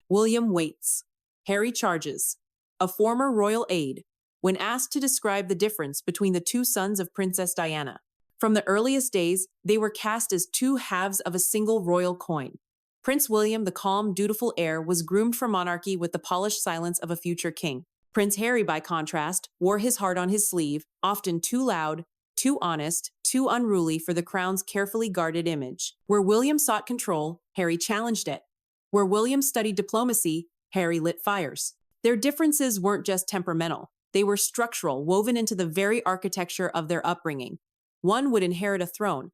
William waits. Harry charges. A former royal aide, when asked to describe the difference between the two sons of Princess Diana. From the earliest days, they were cast as two halves of a single royal coin. Prince William, the calm, dutiful heir, was groomed for monarchy with the polished silence of a future king. Prince Harry, by contrast, wore his heart on his sleeve, often too loud, too honest, too unruly for the crown's carefully guarded image. Where William sought control, Harry challenged it. Where William studied diplomacy, Harry lit fires. Their differences weren't just temperamental. They were structural, woven into the very architecture of their upbringing. One would inherit a throne.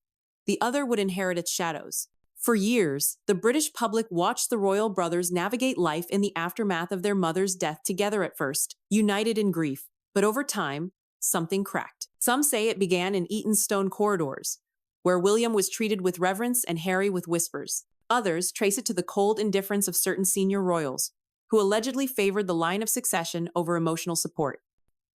The other would inherit its shadows. For years, the British public watched the royal brothers navigate life in the aftermath of their mother's death together at first, united in grief. But over time, something cracked. Some say it began in Eton's stone corridors, where William was treated with reverence and Harry with whispers. Others trace it to the cold indifference of certain senior royals, who allegedly favored the line of succession over emotional support.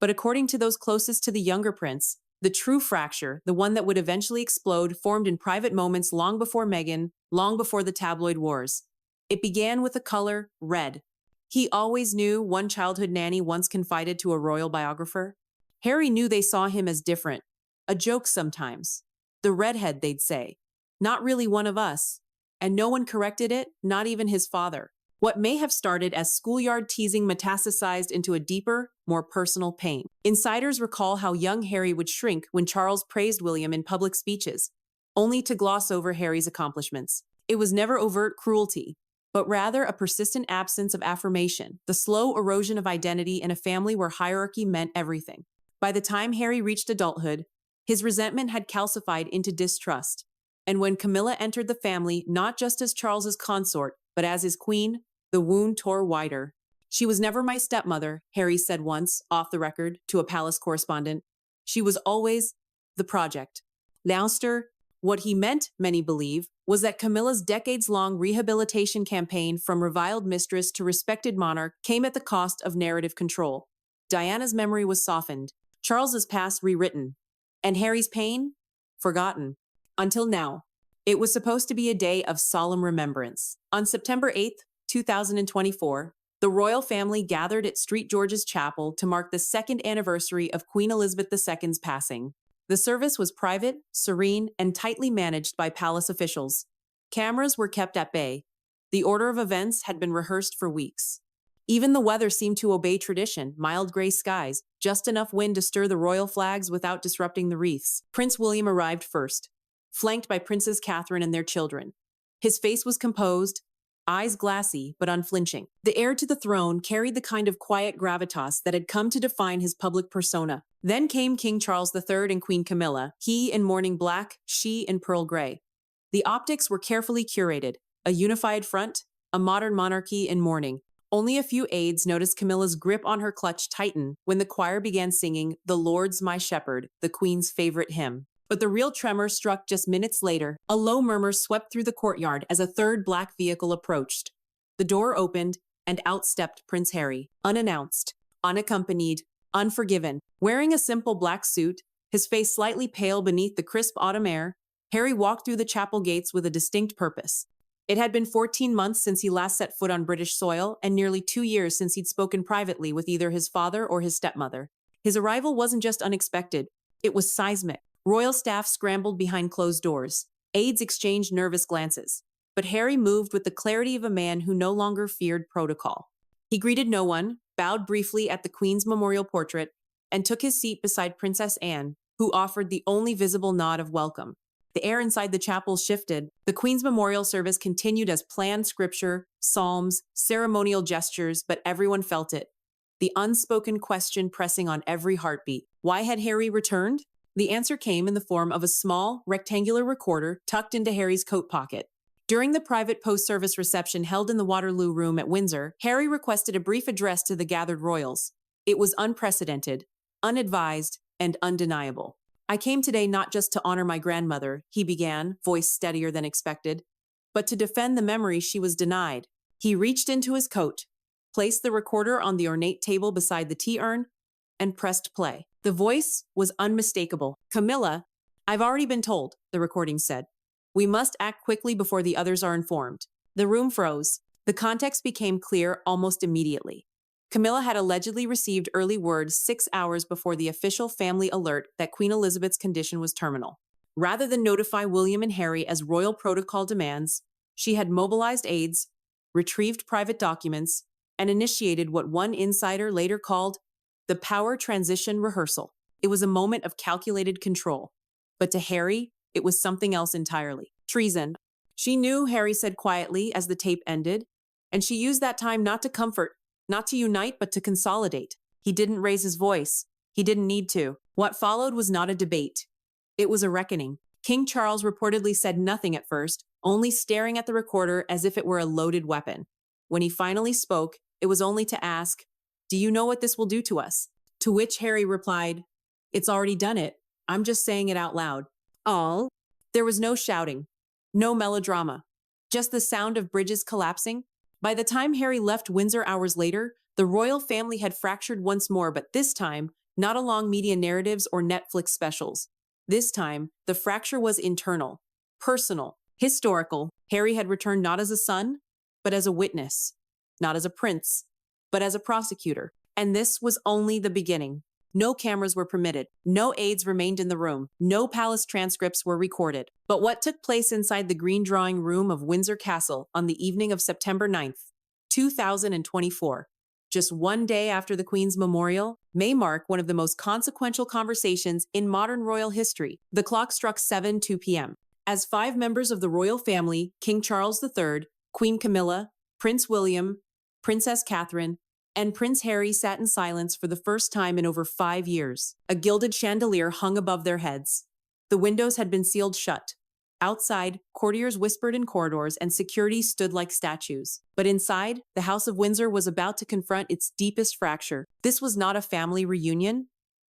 But according to those closest to the younger prince, the true fracture, the one that would eventually explode, formed in private moments long before Meghan, long before the tabloid wars. It began with the color red. He always knew, one childhood nanny once confided to a royal biographer. Harry knew they saw him as different. A joke sometimes. The redhead, they'd say. Not really one of us. And no one corrected it, not even his father. What may have started as schoolyard teasing metastasized into a deeper, more personal pain. Insiders recall how young Harry would shrink when Charles praised William in public speeches, only to gloss over Harry's accomplishments. It was never overt cruelty, but rather a persistent absence of affirmation, the slow erosion of identity in a family where hierarchy meant everything. By the time Harry reached adulthood, his resentment had calcified into distrust. And when Camilla entered the family, not just as Charles's consort, but as his queen, the wound tore wider. She was never my stepmother, Harry said once, off the record, to a palace correspondent. She was always the project. Leinster, what he meant, many believe, was that Camilla's decades-long rehabilitation campaign from reviled mistress to respected monarch came at the cost of narrative control. Diana's memory was softened, Charles's past rewritten, and Harry's pain forgotten. Until now. It was supposed to be a day of solemn remembrance. On September 8th, 2024, the royal family gathered at St. George's Chapel to mark the second anniversary of Queen Elizabeth II's passing. The service was private, serene, and tightly managed by palace officials. Cameras were kept at bay. The order of events had been rehearsed for weeks. Even the weather seemed to obey tradition, mild gray skies, just enough wind to stir the royal flags without disrupting the wreaths. Prince William arrived first, flanked by Princess Catherine and their children. His face was composed, eyes glassy but unflinching. The heir to the throne carried the kind of quiet gravitas that had come to define his public persona. Then came King Charles III and Queen Camilla, he in mourning black, she in pearl gray. The optics were carefully curated, a unified front, a modern monarchy in mourning. Only a few aides noticed Camilla's grip on her clutch tighten when the choir began singing "The Lord's My Shepherd," the Queen's favorite hymn. But the real tremor struck just minutes later. A low murmur swept through the courtyard as a third black vehicle approached. The door opened, and out stepped Prince Harry, unannounced, unaccompanied, unforgiven. Wearing a simple black suit, his face slightly pale beneath the crisp autumn air, Harry walked through the chapel gates with a distinct purpose. It had been 14 months since he last set foot on British soil, and nearly 2 years since he'd spoken privately with either his father or his stepmother. His arrival wasn't just unexpected, it was seismic. Royal staff scrambled behind closed doors. Aides exchanged nervous glances. But Harry moved with the clarity of a man who no longer feared protocol. He greeted no one, bowed briefly at the Queen's memorial portrait, and took his seat beside Princess Anne, who offered the only visible nod of welcome. The air inside the chapel shifted. The Queen's memorial service continued as planned scripture, psalms, ceremonial gestures, but everyone felt it. The unspoken question pressing on every heartbeat. Why had Harry returned? The answer came in the form of a small, rectangular recorder tucked into Harry's coat pocket. During the private post-service reception held in the Waterloo Room at Windsor, Harry requested a brief address to the gathered royals. It was unprecedented, unadvised, and undeniable. "I came today not just to honor my grandmother," he began, voice steadier than expected, "but to defend the memory she was denied." He reached into his coat, placed the recorder on the ornate table beside the tea urn, and pressed play. The voice was unmistakable. "Camilla, I've already been told," the recording said. "We must act quickly before the others are informed." The room froze. The context became clear almost immediately. Camilla had allegedly received early word 6 hours before the official family alert that Queen Elizabeth's condition was terminal. Rather than notify William and Harry as royal protocol demands, she had mobilized aides, retrieved private documents, and initiated what one insider later called the power transition rehearsal. It was a moment of calculated control. But to Harry, it was something else entirely. Treason. She knew, Harry said quietly as the tape ended, and she used that time not to comfort, not to unite, but to consolidate. He didn't raise his voice. He didn't need to. What followed was not a debate. It was a reckoning. King Charles reportedly said nothing at first, only staring at the recorder as if it were a loaded weapon. When he finally spoke, it was only to ask, "Do you know what this will do to us?" To which Harry replied, "It's already done it. I'm just saying it out loud." All? There was no shouting, no melodrama, just the sound of bridges collapsing. By the time Harry left Windsor hours later, the royal family had fractured once more, but this time, not along media narratives or Netflix specials. This time, the fracture was internal, personal, historical. Harry had returned not as a son, but as a witness, not as a prince, but as a prosecutor. And this was only the beginning. No cameras were permitted. No aides remained in the room. No palace transcripts were recorded. But what took place inside the green drawing room of Windsor Castle on the evening of September 9th, 2024, just one day after the Queen's memorial, may mark one of the most consequential conversations in modern royal history. The clock struck 7:02 p.m. As 5 members of the royal family, King Charles III, Queen Camilla, Prince William, Princess Catherine, and Prince Harry sat in silence for the first time in over 5 years. A gilded chandelier hung above their heads. The windows had been sealed shut. Outside, courtiers whispered in corridors and security stood like statues. But inside, the House of Windsor was about to confront its deepest fracture. This was not a family reunion.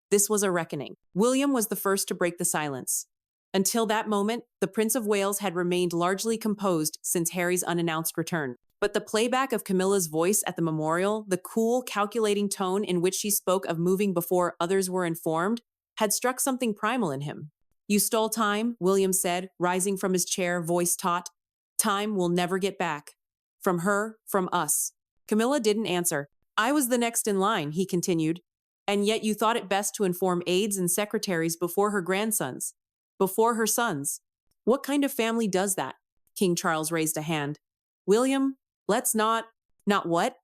This was a reckoning. William was the first to break the silence. Until that moment, the Prince of Wales had remained largely composed since Harry's unannounced return. But the playback of Camilla's voice at the memorial, the cool, calculating tone in which she spoke of moving before others were informed, had struck something primal in him. "You stole time," William said, rising from his chair, voice taut. "Time we'll never get back. From her, from us." Camilla didn't answer. "I was the next in line," he continued. "And yet you thought it best to inform aides and secretaries before her grandsons, before her sons. What kind of family does that?" King Charles raised a hand. "William, let's not—" "Not what?"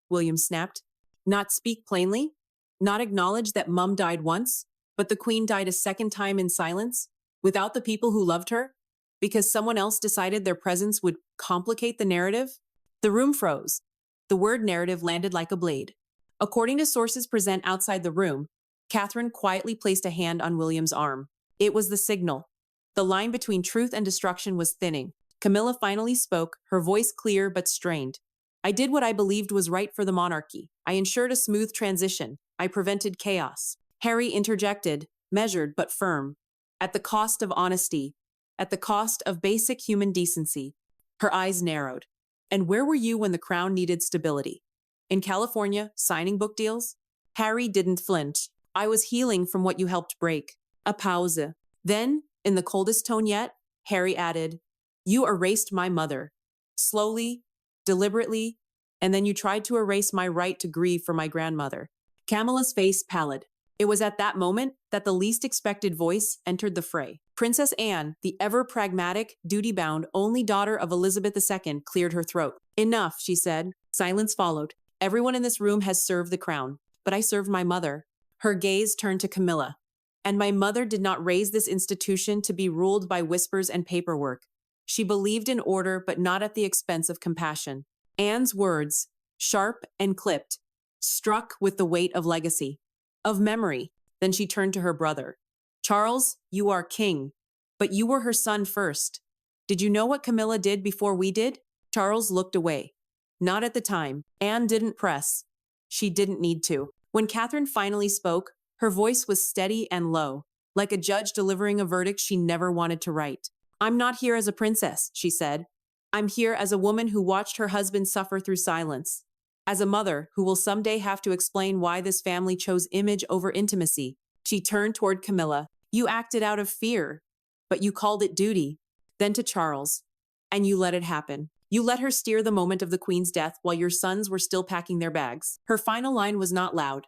William snapped. "Not speak plainly? Not acknowledge that Mum died once, but the Queen died a second time in silence, without the people who loved her, because someone else decided their presence would complicate the narrative?" The room froze. The word narrative landed like a blade. According to sources present outside the room, Catherine quietly placed a hand on William's arm. It was the signal. The line between truth and destruction was thinning. Camilla finally spoke, her voice clear but strained. "I did what I believed was right for the monarchy. I ensured a smooth transition. I prevented chaos." Harry interjected, measured but firm. "At the cost of honesty. At the cost of basic human decency." Her eyes narrowed. "And where were you when the crown needed stability? In California, signing book deals?" Harry didn't flinch. "I was healing from what you helped break." A pause. Then, in the coldest tone yet, Harry added, "You erased my mother. Slowly, deliberately, and then you tried to erase my right to grieve for my grandmother." Camilla's face pallid. It was at that moment that the least expected voice entered the fray. Princess Anne, the ever-pragmatic, duty-bound only daughter of Elizabeth II, cleared her throat. "Enough," she said. Silence followed. "Everyone in this room has served the crown, but I served my mother." Her gaze turned to Camilla. "And my mother did not raise this institution to be ruled by whispers and paperwork. She believed in order, but not at the expense of compassion." Anne's words, sharp and clipped, struck with the weight of legacy, of memory. Then she turned to her brother. "Charles, you are king, but you were her son first. Did you know what Camilla did before we did?" Charles looked away. Not at the time. Anne didn't press. She didn't need to. When Catherine finally spoke, her voice was steady and low, like a judge delivering a verdict she never wanted to write. "I'm not here as a princess," she said. "I'm here as a woman who watched her husband suffer through silence. As a mother who will someday have to explain why this family chose image over intimacy." She turned toward Camilla. "You acted out of fear, but you called it duty." Then to Charles, "And you let it happen. You let her steer the moment of the Queen's death while your sons were still packing their bags. Her final line was not loud,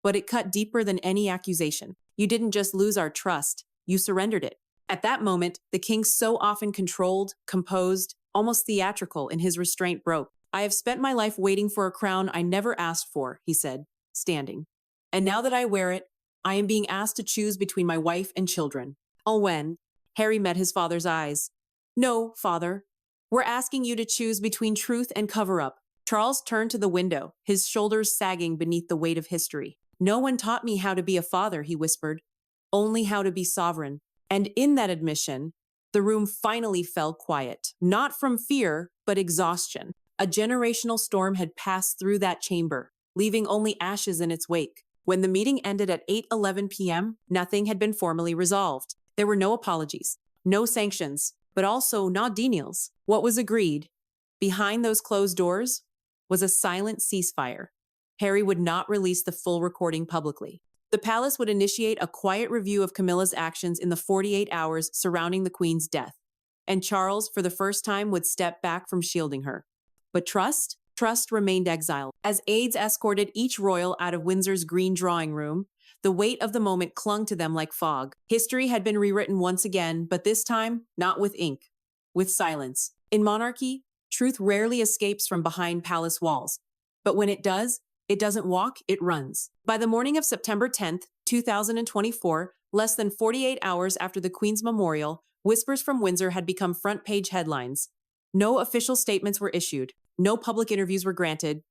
but it cut deeper than any accusation. You didn't just lose our trust, you surrendered it. At that moment, the king, so often controlled, composed, almost theatrical in his restraint, broke. I have spent my life waiting for a crown I never asked for, he said, standing. And now that I wear it, I am being asked to choose between my wife and children. When Harry met his father's eyes. No, father. We're asking you to choose between truth and cover-up. Charles turned to the window, his shoulders sagging beneath the weight of history. No one taught me how to be a father, he whispered. Only how to be sovereign. And in that admission, the room finally fell quiet. Not from fear, but exhaustion. A generational storm had passed through that chamber, leaving only ashes in its wake. When the meeting ended at 8:11 p.m., nothing had been formally resolved. There were no apologies, no sanctions, but also no denials. What was agreed, behind those closed doors, was a silent ceasefire. Harry would not release the full recording publicly. The palace would initiate a quiet review of Camilla's actions in the 48 hours surrounding the Queen's death, and Charles, for the first time, would step back from shielding her. But trust remained exiled. As aides escorted each royal out of Windsor's green drawing room, the weight of the moment clung to them like fog. History had been rewritten once again, but this time, not with ink, with silence. In Monarchy, truth rarely escapes from behind palace walls. But when it does, it doesn't walk, it runs. By the morning of September 10th, 2024, less than 48 hours after the Queen's memorial, whispers from Windsor had become front-page headlines. No official statements were issued. No public interviews were granted,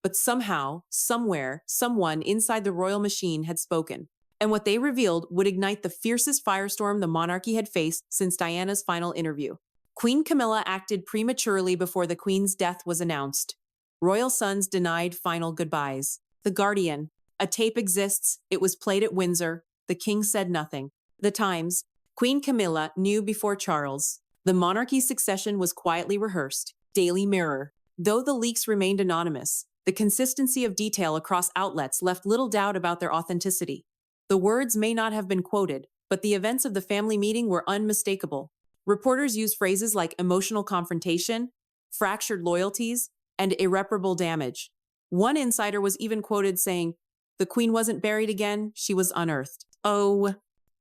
but somehow, somewhere, someone inside the royal machine had spoken. And what they revealed would ignite the fiercest firestorm the monarchy had faced since Diana's final interview. Queen Camilla acted prematurely before the Queen's death was announced. Royal sons denied final goodbyes. The Guardian. A tape exists. It was played at Windsor. The king said nothing. The Times. Queen Camilla knew before Charles. The monarchy's succession was quietly rehearsed. Daily Mirror. Though the leaks remained anonymous, the consistency of detail across outlets left little doubt about their authenticity. The words may not have been quoted, but the events of the family meeting were unmistakable. Reporters used phrases like emotional confrontation, fractured loyalties, and irreparable damage. One insider was even quoted saying, "The Queen wasn't buried again, she was unearthed." Oh.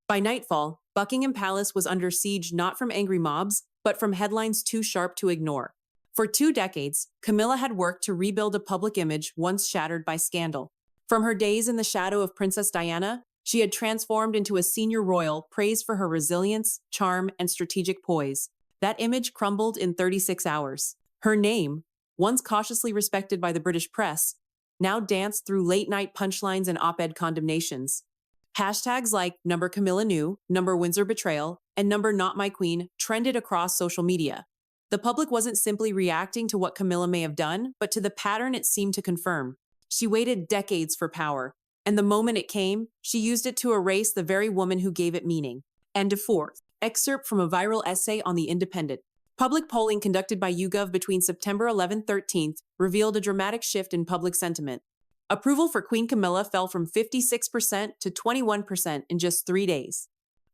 By nightfall, Buckingham Palace was under siege not from angry mobs, but from headlines too sharp to ignore. For 2 decades, Camilla had worked to rebuild a public image once shattered by scandal. From her days in the shadow of Princess Diana, she had transformed into a senior royal praised for her resilience, charm, and strategic poise. That image crumbled in 36 hours. Her name, once cautiously respected by the British press, now danced through late-night punchlines and op-ed condemnations. Hashtags like #Camilla knew, #Windsor betrayal, and #Not my queen trended across social media. The public wasn't simply reacting to what Camilla may have done, but to the pattern it seemed to confirm. She waited decades for power, and the moment it came, she used it to erase the very woman who gave it meaning. And fourth, excerpt from a viral essay on The Independent. Public polling conducted by YouGov between September 11th-13th revealed a dramatic shift in public sentiment. Approval for Queen Camilla fell from 56% to 21% in just 3 days.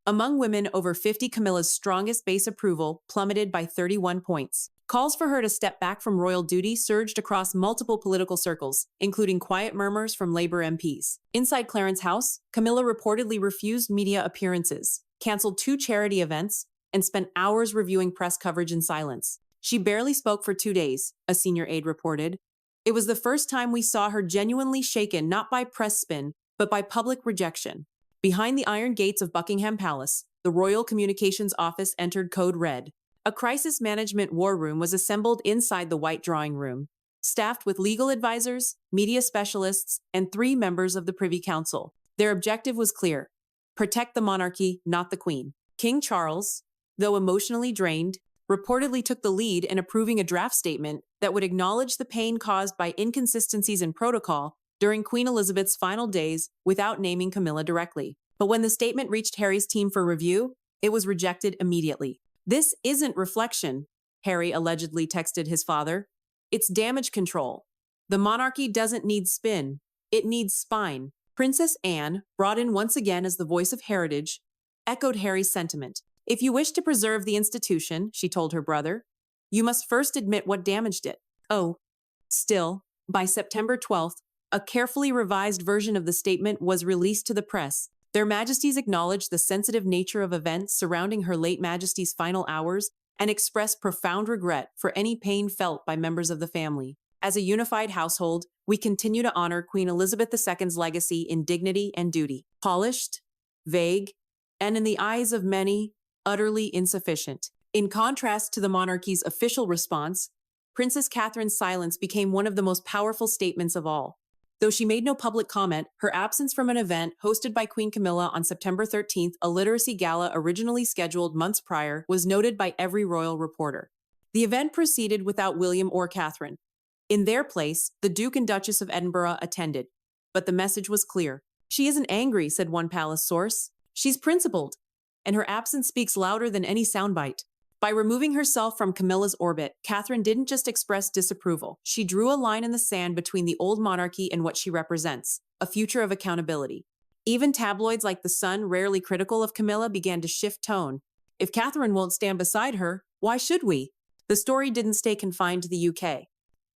Among women over 50, Camilla's strongest base approval plummeted by 31 points. Calls for her to step back from royal duty surged across multiple political circles, including quiet murmurs from Labour MPs. Inside Clarence's house, Camilla reportedly refused media appearances, canceled 2 charity events, and spent hours reviewing press coverage in silence. She barely spoke for 2 days, a senior aide reported. It was the first time we saw her genuinely shaken not by press spin, but by public rejection. Behind the iron gates of Buckingham Palace, the Royal Communications Office entered Code Red. A crisis management war room was assembled inside the White Drawing Room, staffed with legal advisors, media specialists, and 3 members of the Privy Council. Their objective was clear: protect the monarchy, not the Queen. King Charles, though emotionally drained, reportedly took the lead in approving a draft statement that would acknowledge the pain caused by inconsistencies in protocol during Queen Elizabeth's final days without naming Camilla directly. But when the statement reached Harry's team for review, it was rejected immediately. "This isn't reflection," Harry allegedly texted his father. "It's damage control. The monarchy doesn't need spin. It needs spine." Princess Anne, brought in once again as the voice of heritage, echoed Harry's sentiment. "If you wish to preserve the institution," she told her brother, You must first admit what damaged it. Oh, still, by September 12th, a carefully revised version of the statement was released to the press. Their Majesties acknowledged the sensitive nature of events surrounding Her late Majesty's final hours and expressed profound regret for any pain felt by members of the family. As a unified household, we continue to honor Queen Elizabeth II's legacy in dignity and duty. Polished, vague, and in the eyes of many, utterly insufficient. In contrast to the monarchy's official response, Princess Catherine's silence became one of the most powerful statements of all. Though she made no public comment, her absence from an event hosted by Queen Camilla on September 13th, a literacy gala originally scheduled months prior, was noted by every royal reporter. The event proceeded without William or Catherine. In their place, the Duke and Duchess of Edinburgh attended. But the message was clear. She isn't angry, said one palace source. She's principled, and her absence speaks louder than any soundbite. By removing herself from Camilla's orbit, Catherine didn't just express disapproval. She drew a line in the sand between the old monarchy and what she represents, a future of accountability. Even tabloids like The Sun, rarely critical of Camilla, began to shift tone. If Catherine won't stand beside her, why should we? The story didn't stay confined to the UK.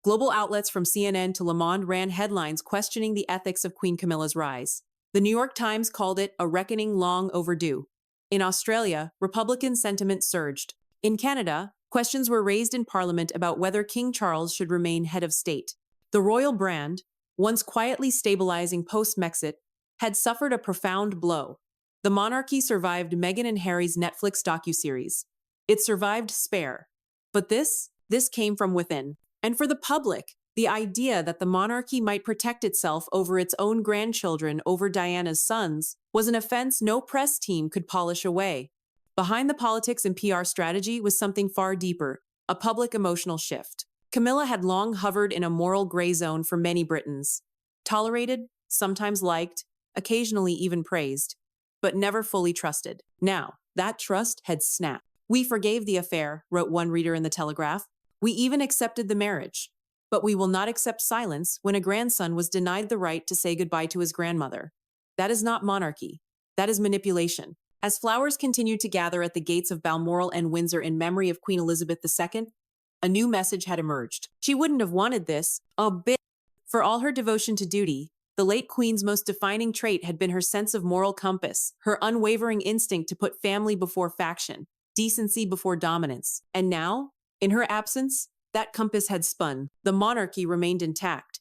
Global outlets from CNN to Le Monde ran headlines questioning the ethics of Queen Camilla's rise. The New York Times called it a reckoning long overdue. In Australia, Republican sentiment surged. In Canada, questions were raised in Parliament about whether King Charles should remain head of state. The royal brand, once quietly stabilizing post-Brexit, had suffered a profound blow. The monarchy survived Meghan and Harry's Netflix docuseries. It survived Spare. But this came from within. And for the public, the idea that the monarchy might protect itself over its own grandchildren over Diana's sons was an offense no press team could polish away. Behind the politics and PR strategy was something far deeper, a public emotional shift. Camilla had long hovered in a moral gray zone for many Britons. Tolerated, sometimes liked, occasionally even praised, but never fully trusted. Now, that trust had snapped. "We forgave the affair," wrote one reader in The Telegraph. "We even accepted the marriage. But we will not accept silence when a grandson was denied the right to say goodbye to his grandmother. That is not monarchy. That is manipulation." As flowers continued to gather at the gates of Balmoral and Windsor in memory of Queen Elizabeth II, a new message had emerged. She wouldn't have wanted this, a bit. For all her devotion to duty, the late Queen's most defining trait had been her sense of moral compass, her unwavering instinct to put family before faction, decency before dominance. And now, in her absence, that compass had spun. The monarchy remained intact.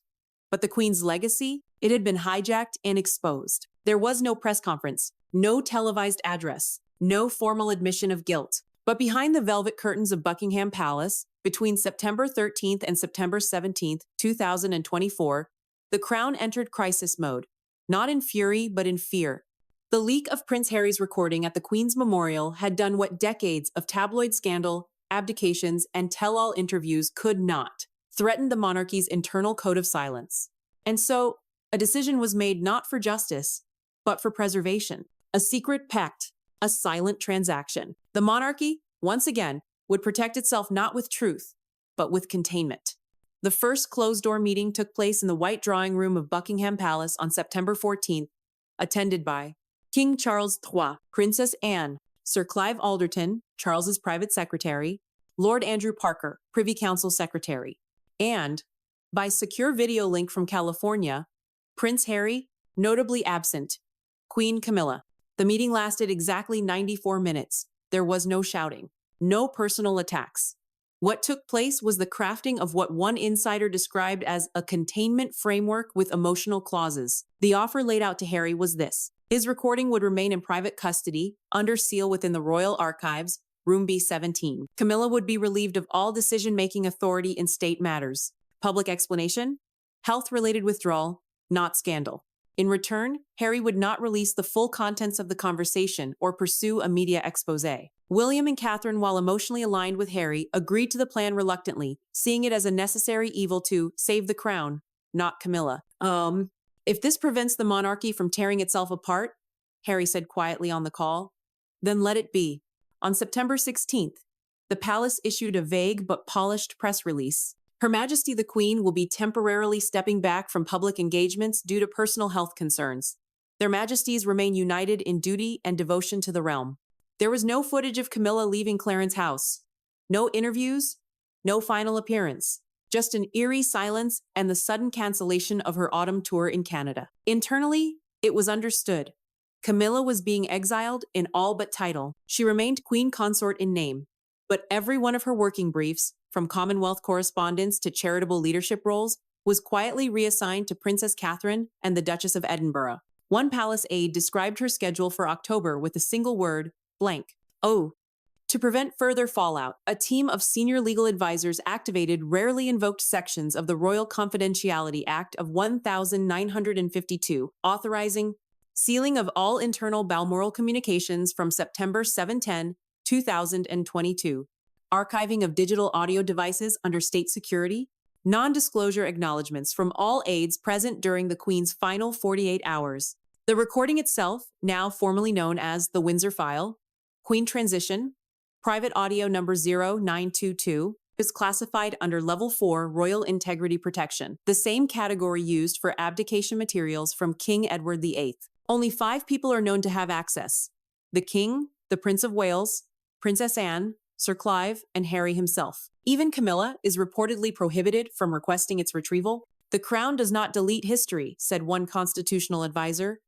But the Queen's legacy, it had been hijacked and exposed. There was no press conference, no televised address, no formal admission of guilt. But behind the velvet curtains of Buckingham Palace, between September 13th and September 17th, 2024, the Crown entered crisis mode, not in fury, but in fear. The leak of Prince Harry's recording at the Queen's memorial had done what decades of tabloid scandal, abdications, and tell-all interviews could not: threatened the monarchy's internal code of silence. And so, a decision was made not for justice, but for preservation. A secret pact, a silent transaction. The monarchy, once again, would protect itself not with truth, but with containment. The first closed-door meeting took place in the White Drawing Room of Buckingham Palace on September 14th, attended by King Charles III, Princess Anne, Sir Clive Alderton, Charles's private secretary, Lord Andrew Parker, Privy Council secretary, and, by secure video link from California, Prince Harry, notably absent, Queen Camilla. The meeting lasted exactly 94 minutes. There was no shouting, no personal attacks. What took place was the crafting of what one insider described as a containment framework with emotional clauses. The offer laid out to Harry was this: his recording would remain in private custody, under seal within the Royal Archives, Room B17. Camilla would be relieved of all decision-making authority in state matters. Public explanation: health-related withdrawal, not scandal. In return, Harry would not release the full contents of the conversation or pursue a media expose. William and Catherine, while emotionally aligned with Harry, agreed to the plan reluctantly, seeing it as a necessary evil to save the crown, not Camilla. If this prevents the monarchy from tearing itself apart," Harry said quietly on the call, "then let it be." On September 16th, the palace issued a vague but polished press release. Her Majesty the Queen will be temporarily stepping back from public engagements due to personal health concerns. Their Majesties remain united in duty and devotion to the realm. There was no footage of Camilla leaving Clarence House, no interviews, No final appearance. Just an eerie silence and the sudden cancellation of her autumn tour in Canada. Internally, it was understood. Camilla was being exiled in all but title. She remained queen consort in name, but every one of her working briefs, from Commonwealth correspondence to charitable leadership roles, was quietly reassigned to Princess Catherine and the Duchess of Edinburgh. One palace aide described her schedule for October with a single word, blank. Oh. To prevent further fallout, a team of senior legal advisors activated rarely invoked sections of the Royal Confidentiality Act of 1952, authorizing sealing of all internal Balmoral communications from September 7-10, 2022, archiving of digital audio devices under state security, non-disclosure acknowledgements from all aides present during the Queen's final 48 hours. The recording itself, now formally known as the Windsor File, Queen Transition, Private Audio number 0922, is classified under Level 4 Royal Integrity Protection, the same category used for abdication materials from King Edward VIII. Only 5 people are known to have access: the King, the Prince of Wales, Princess Anne, Sir Clive, and Harry himself. Even Camilla is reportedly prohibited from requesting its retrieval. The Crown does not delete history, said one constitutional advisor,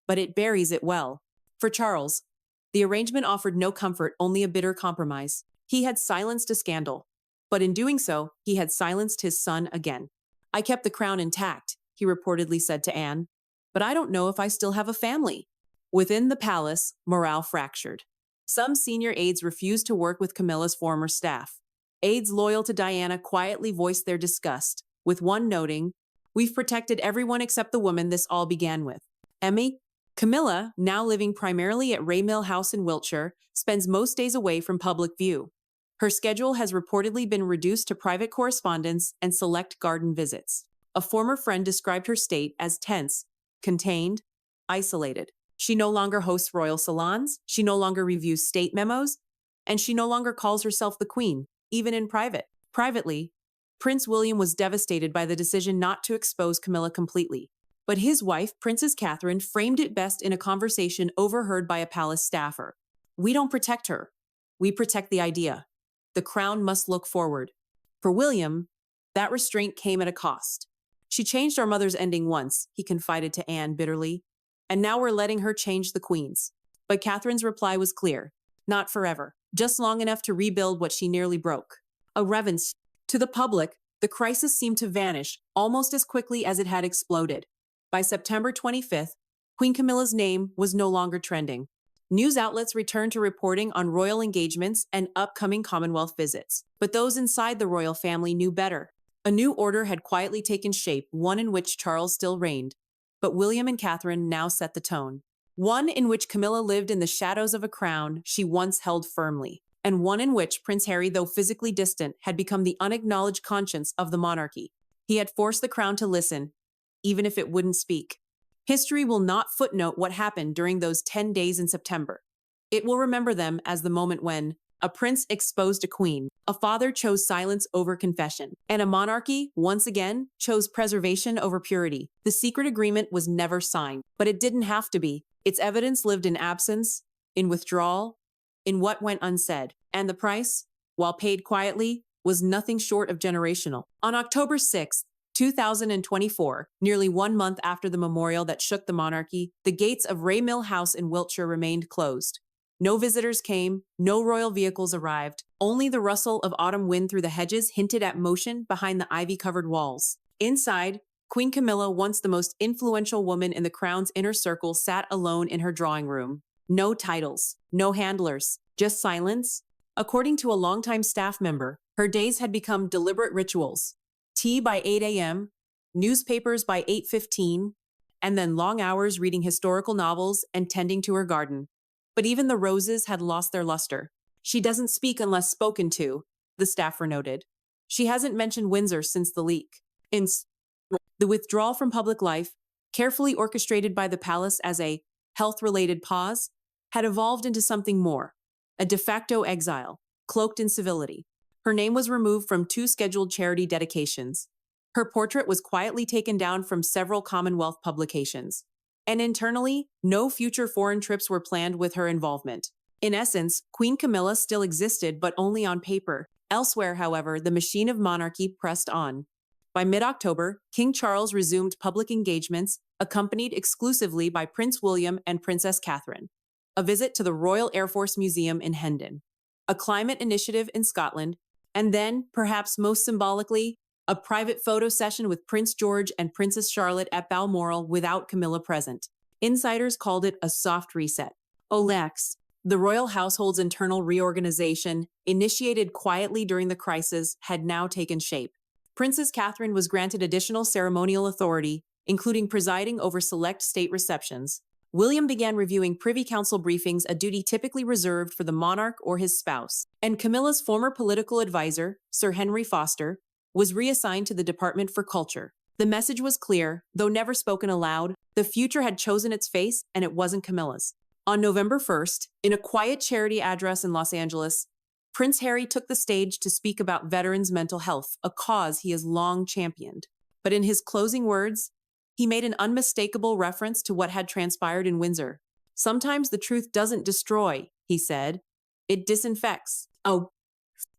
but it buries it well. For Charles, the arrangement offered no comfort, only a bitter compromise. He had silenced a scandal, but in doing so, he had silenced his son again. I kept the crown intact, he reportedly said to Anne, but I don't know if I still have a family. Within the palace, morale fractured. Some senior aides refused to work with Camilla's former staff. Aides loyal to Diana quietly voiced their disgust, with one noting, "We've protected everyone except the woman this all began with." Emmy, Camilla, now living primarily at Raymill House in Wiltshire, spends most days away from public view. Her schedule has reportedly been reduced to private correspondence and select garden visits. A former friend described her state as tense, contained, isolated. She no longer hosts royal salons, she no longer reviews state memos, and she no longer calls herself the Queen, even in private. Privately, Prince William was devastated by the decision not to expose Camilla completely. But his wife, Princess Catherine, framed it best in a conversation overheard by a palace staffer. "We don't protect her. We protect the idea. The crown must look forward." For William, that restraint came at a cost. "She changed our mother's ending once," he confided to Anne bitterly, "and now we're letting her change the Queen's." But Catherine's reply was clear. Not forever. Just long enough to rebuild what she nearly broke. A reverence. To the public, the crisis seemed to vanish almost as quickly as it had exploded. By September 25th, Queen Camilla's name was no longer trending. News outlets returned to reporting on royal engagements and upcoming Commonwealth visits. But those inside the royal family knew better. A new order had quietly taken shape, one in which Charles still reigned. But William and Catherine now set the tone. One in which Camilla lived in the shadows of a crown she once held firmly, and one in which Prince Harry, though physically distant, had become the unacknowledged conscience of the monarchy. He had forced the crown to listen, even if it wouldn't speak. History will not footnote what happened during those 10 days in September. It will remember them as the moment when a prince exposed a queen, a father chose silence over confession, and a monarchy, once again, chose preservation over purity. The secret agreement was never signed, but it didn't have to be. Its evidence lived in absence, in withdrawal, in what went unsaid. And the price, while paid quietly, was nothing short of generational. On October 6th, 2024, nearly 1 month after the memorial that shook the monarchy, the gates of Raymill House in Wiltshire remained closed. No visitors came, no royal vehicles arrived, only the rustle of autumn wind through the hedges hinted at motion behind the ivy-covered walls. Inside, Queen Camilla, once the most influential woman in the crown's inner circle, sat alone in her drawing room. No titles, no handlers, just silence. According to a longtime staff member, her days had become deliberate rituals. Tea by 8 a.m., newspapers by 8:15, and then long hours reading historical novels and tending to her garden. But even the roses had lost their luster. "She doesn't speak unless spoken to," the staffer noted. "She hasn't mentioned Windsor since the leak." The withdrawal from public life, carefully orchestrated by the palace as a health-related pause, had evolved into something more, a de facto exile, cloaked in civility. Her name was removed from 2 scheduled charity dedications. Her portrait was quietly taken down from several Commonwealth publications. And internally, no future foreign trips were planned with her involvement. In essence, Queen Camilla still existed, but only on paper. Elsewhere, however, the machine of monarchy pressed on. By mid-October, King Charles resumed public engagements, accompanied exclusively by Prince William and Princess Catherine, a visit to the Royal Air Force Museum in Hendon, a climate initiative in Scotland, and then, perhaps most symbolically, a private photo session with Prince George and Princess Charlotte at Balmoral without Camilla present. Insiders called it a soft reset. Olex, the royal household's internal reorganization, initiated quietly during the crisis, had now taken shape. Princess Catherine was granted additional ceremonial authority, including presiding over select state receptions. William began reviewing Privy Council briefings, a duty typically reserved for the monarch or his spouse. And Camilla's former political advisor, Sir Henry Foster, was reassigned to the Department for Culture. The message was clear, though never spoken aloud. The future had chosen its face, and it wasn't Camilla's. On November 1st, in a quiet charity address in Los Angeles, Prince Harry took the stage to speak about veterans' mental health, a cause he has long championed. But in his closing words, he made an unmistakable reference to what had transpired in Windsor. Sometimes the truth doesn't destroy, he said. It disinfects. Oh,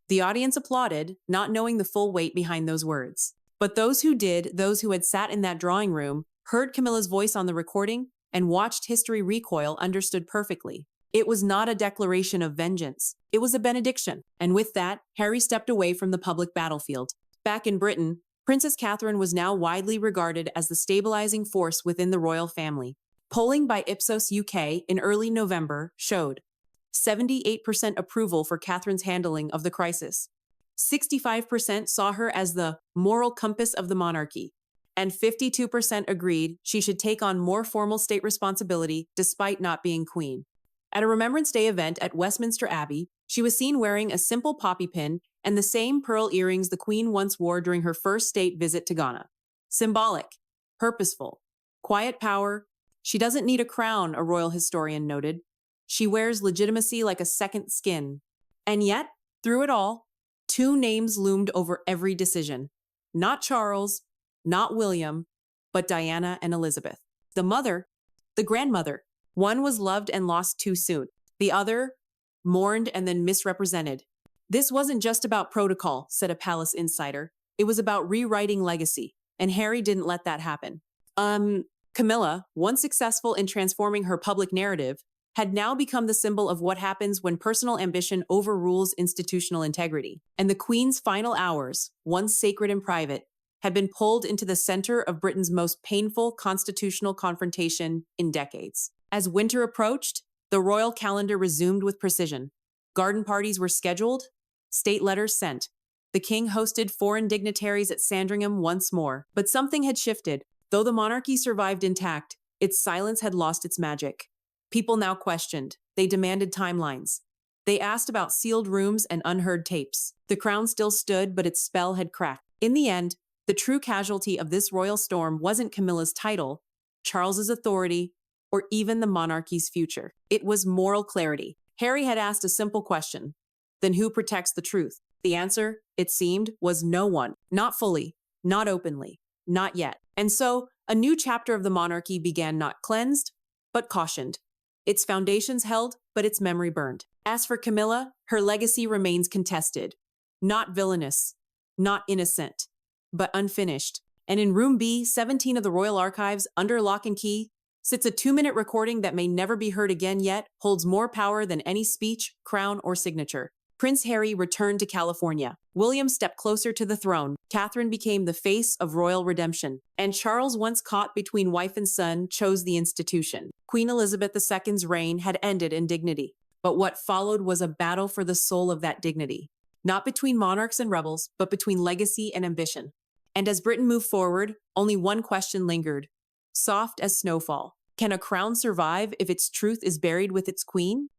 the audience applauded, not knowing the full weight behind those words. But those who did, those who had sat in that drawing room, heard Camilla's voice on the recording, and watched history recoil, understood perfectly. It was not a declaration of vengeance. It was a benediction. And with that, Harry stepped away from the public battlefield. Back in Britain, Princess Catherine was now widely regarded as the stabilizing force within the royal family. Polling by Ipsos UK in early November showed 78% approval for Catherine's handling of the crisis. 65% saw her as the moral compass of the monarchy, and 52% agreed she should take on more formal state responsibility despite not being queen. At a Remembrance Day event at Westminster Abbey, she was seen wearing a simple poppy pin and the same pearl earrings the Queen once wore during her first state visit to Ghana. Symbolic, purposeful, quiet power. She doesn't need a crown, a royal historian noted. She wears legitimacy like a second skin. And yet, through it all, two names loomed over every decision. Not Charles, not William, but Diana and Elizabeth. The mother, the grandmother. One was loved and lost too soon. The other, mourned and then misrepresented. This wasn't just about protocol, said a palace insider. It was about rewriting legacy, and Harry didn't let that happen. Camilla, once successful in transforming her public narrative, had now become the symbol of what happens when personal ambition overrules institutional integrity. And the Queen's final hours, once sacred and private, had been pulled into the center of Britain's most painful constitutional confrontation in decades. As winter approached, the royal calendar resumed with precision. Garden parties were scheduled, state letters sent. The king hosted foreign dignitaries at Sandringham once more. But something had shifted. Though the monarchy survived intact, its silence had lost its magic. People now questioned. They demanded timelines. They asked about sealed rooms and unheard tapes. The crown still stood, but its spell had cracked. In the end, the true casualty of this royal storm wasn't Camilla's title, Charles's authority, or even the monarchy's future. It was moral clarity. Harry had asked a simple question. Then who protects the truth? The answer, it seemed, was no one. Not fully, not openly, not yet. And so, a new chapter of the monarchy began, not cleansed, but cautioned. Its foundations held, but its memory burned. As for Camilla, her legacy remains contested. Not villainous, not innocent, but unfinished. And in Room B, 17 of the Royal Archives, under lock and key, sits a 2-minute recording that may never be heard again yet, holds more power than any speech, crown, or signature. Prince Harry returned to California. William stepped closer to the throne. Catherine became the face of royal redemption. And Charles, once caught between wife and son, chose the institution. Queen Elizabeth II's reign had ended in dignity. But what followed was a battle for the soul of that dignity. Not between monarchs and rebels, but between legacy and ambition. And as Britain moved forward, only one question lingered. Soft as snowfall. Can a crown survive if its truth is buried with its queen?